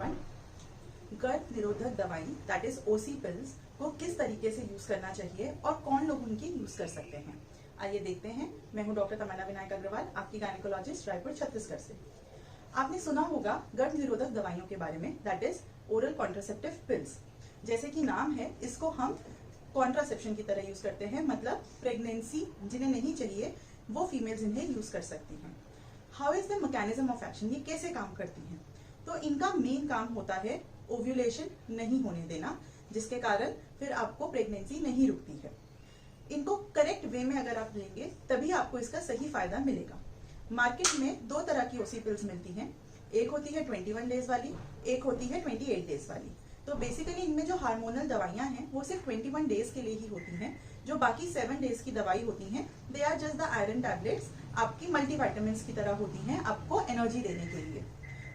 Everyone. गर्भ निरोधक दवाई दैट इज ओसी पिल्स को किस तरीके से यूज करना चाहिए और कौन लोग उनकी यूज कर सकते हैं, आइए देखते हैं। मैं हूं डॉक्टर तमन्ना विनायक अग्रवाल, आपकी गायनेकोलॉजिस्ट, रायपुर छत्तीसगढ़ से। आपने सुना होगा गर्भ निरोधक दवाइयों के बारे में, that is oral contraceptive pills. जैसे कि नाम है, इसको हम कॉन्ट्रासेप्शन की तरह यूज करते हैं, मतलब प्रेगनेंसी जिन्हें नहीं चाहिए वो फीमेल्स इन्हें यूज कर सकती हैं। How is the mechanism of action, ये कैसे काम करती हैं? तो इनका मेन काम होता है ओव्यूलेशन नहीं होने देना, जिसके कारण फिर आपको प्रेगनेंसी नहीं रुकती है। इनको करेक्ट वे में अगर आप लेंगे तभी आपको इसका सही फायदा मिलेगा। मार्केट में दो तरह की ओसी पिल्स मिलती हैं, एक होती है 21 डेज वाली, एक होती है 28 डेज वाली। तो बेसिकली इनमें जो हार्मोनल दवाइयां हैं वो सिर्फ 21 डेज के लिए ही होती हैं। जो बाकी 7 डेज की दवाई होती हैं, they are just the iron tablets, आपकी मल्टीविटामिन्स की तरह होती हैं, आपको एनर्जी देने के लिए।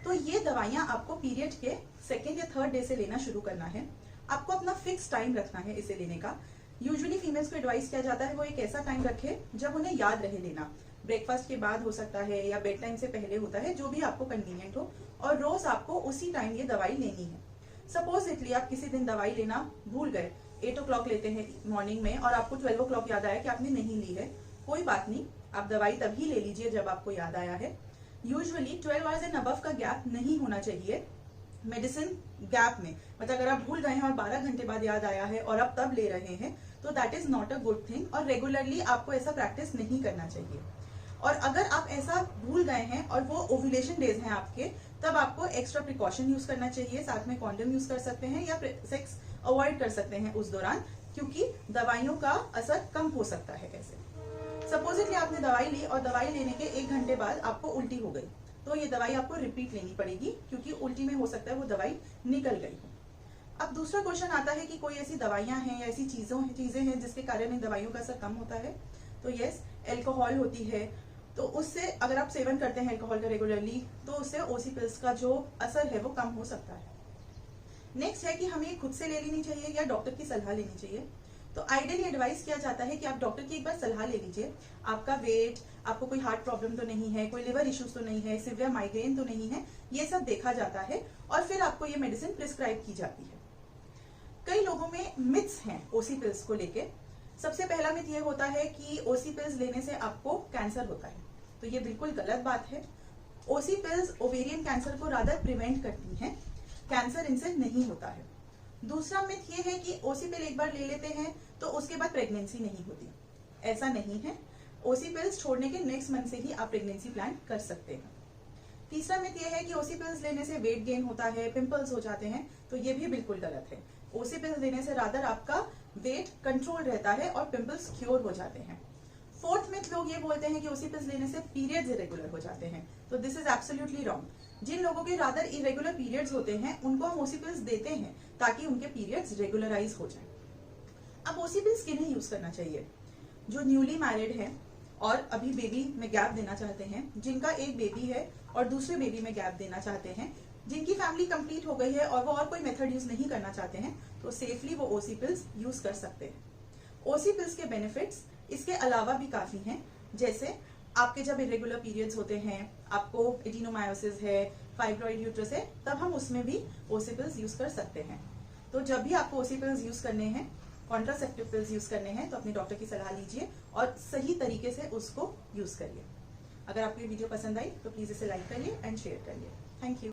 तो ये दवाइयां आपको पीरियड के 2nd या 3rd डे से लेना शुरू करना है। आपको अपना फिक्स टाइम रखना है इसे लेने का। यूजुअली फीमेल्स को एडवाइस किया जाता है वो एक ऐसा टाइम रखे जब उन्हें याद रहे लेना। ब्रेकफास्ट के बाद हो सकता है या बेड टाइम से पहले होता है, जो भी आपको कन्वीनियंट हो, और रोज आपको उसी टाइम ये दवाई लेनी है। सपोजिटली आप किसी दिन दवाई लेना भूल गए, 8 o'clock लेते हैं मॉर्निंग में और आपको 12 o'clock याद आया कि आपने नहीं ली है, कोई बात नहीं, आप दवाई तभी ले लीजिए जब आपको याद आया है। यूजुअली 12 आवर्स एंड अबव का गैप नहीं होना चाहिए मेडिसिन गैप में। मतलब अगर आप भूल गए हैं और 12 घंटे बाद याद आया है और आप तब ले रहे हैं तो that is not a good thing, और रेगुलरली आपको ऐसा प्रैक्टिस नहीं करना चाहिए। और अगर आप ऐसा भूल गए हैं और वो ओव्यूलेशन डेज हैं आपके, तब आपको एक्स्ट्रा प्रिकॉशन यूज करना चाहिए। साथ में कॉन्डम यूज कर सकते हैं या सेक्स अवॉइड कर सकते हैं उस दौरान, क्योंकि दवाइयों का असर कम हो सकता है ऐसे। सपोजिटली आपने दवाई ली और दवाई लेने के 1 घंटे बाद आपको उल्टी हो गई, तो ये दवाई आपको रिपीट लेनी पड़ेगी, क्योंकि उल्टी में हो सकता है वो दवाई निकल गई हो। अब दूसरा क्वेश्चन आता है कि कोई ऐसी दवाइयां हैं या ऐसी चीजें हैं जिसके कारण इन दवाइयों का असर कम होता है। तो यस, एल्कोहल होती है, तो उससे अगर आप सेवन करते हैं एल्कोहल का रेगुलरली, तो उससे ओसी पिल्स का जो असर है वो कम हो सकता है। नेक्स्ट है कि हमें खुद से ले लेनी चाहिए या डॉक्टर की सलाह लेनी चाहिए। तो आइडियली एडवाइस किया जाता है कि आप डॉक्टर की एक बार सलाह ले लीजिए। आपका वेट, आपको कोई हार्ट प्रॉब्लम तो नहीं है, कोई लिवर इश्यूज तो नहीं है, सिवियर माइग्रेन तो नहीं है, ये सब देखा जाता है और फिर आपको ये मेडिसिन प्रिस्क्राइब की जाती है। कई लोगों में मिथ्स हैं ओसी पिल्स को लेके। सबसे पहला मिथ ये होता है कि ओसी पिल्स लेने से आपको कैंसर होता है, तो ये बिल्कुल गलत बात है। ओसी पिल्स ओवेरियन कैंसर को रादर प्रिवेंट करती हैं, कैंसर इनसे नहीं होता है। दूसरा मिथ ये है कि ओसी पिल एक बार ले लेते हैं तो उसके बाद प्रेगनेंसी नहीं होती, ऐसा नहीं है। ओसी पिल्स छोड़ने के नेक्स्ट मंथ से ही आप प्रेगनेंसी प्लान कर सकते हैं। तीसरा मिथ ये है कि ओसी पिल्स लेने से वेट गेन होता है, पिंपल्स हो जाते हैं, तो ये भी बिल्कुल गलत है। ओसी पिल्स लेने से रादर आपका वेट कंट्रोल रहता है और पिंपल्स क्योर हो जाते हैं। फोर्थ मिथ लोग ये बोलते हैं कि ओसी पिल्स लेने से पीरियड्स इरेगुलर हो जाते हैं, तो दिस इज एब्सोल्युटली रॉन्ग। जिन लोगों के रादर इरेगुलर पीरियड्स होते हैं उनको हम ओसी पिल्स देते हैं ताकि उनके पीरियड्स रेगुलराइज हो जाए। अब ओसी पिल्स किन्हें यूज करना चाहिए? जो न्यूली मैरिड हैं और अभी बेबी में गैप देना चाहते हैं, जिनका एक बेबी है और दूसरे बेबी में गैप देना चाहते हैं, जिनकी फैमिली कंप्लीट हो गई है और वो और कोई मेथड यूज नहीं करना चाहते हैं, तो सेफली वो ओसी पिल्स यूज कर सकते हैं। ओसी पिल्स के बेनिफिट्स इसके अलावा भी काफी हैं, जैसे आपके जब इरेगुलर पीरियड्स होते हैं, आपको एडिनोमायोसिस है, फाइब्रॉइड यूट्रस है, तब हम उसमें भी ओसी पिल्स यूज कर सकते हैं। तो जब भी आपको ओसी पिल्स यूज करने हैं, कॉन्ट्रासेप्टिव पिल्स यूज करने हैं, तो अपने डॉक्टर की सलाह लीजिए और सही तरीके से उसको यूज करिए। अगर आपको ये वीडियो पसंद आई तो प्लीज इसे लाइक करिए एंड शेयर करिए। Thank you.